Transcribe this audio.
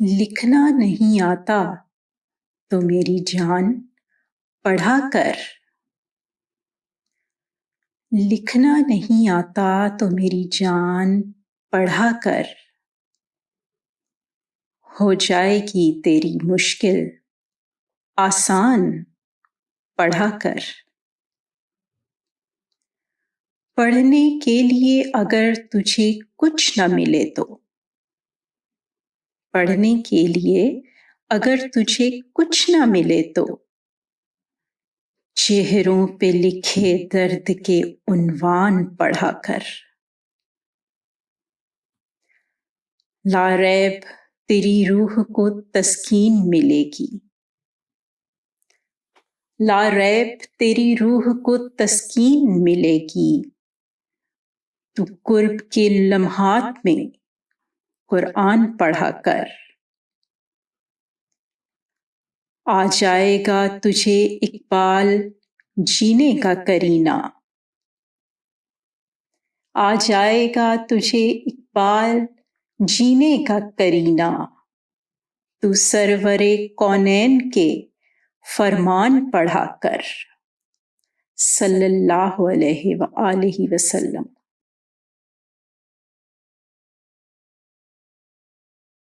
लिखना नहीं आता तो मेरी जान पढ़ा कर। लिखना नहीं आता तो मेरी जान पढ़ा कर। हो जाएगी तेरी मुश्किल आसान पढ़ा कर। पढ़ने के लिए अगर तुझे कुछ न मिले तो, पढ़ने के लिए अगर तुझे कुछ न मिले तो, चेहरों पे लिखे दर्द के उन्वान पढ़ा कर। लारैब तेरी रूह को तस्कीन मिलेगी। लारैब तेरी रूह को तस्कीन मिलेगी। तू कुर्ब के लम्हात में कुरान पढ़ा कर। आ जाएगा तुझे इकबाल जीने का करीना। आ जाएगा तुझे इकबाल जीने का करीना। तू सरवरे कौनैन के फरमान पढ़ा कर। सल्लल्लाहु अलैहि वसल्लम।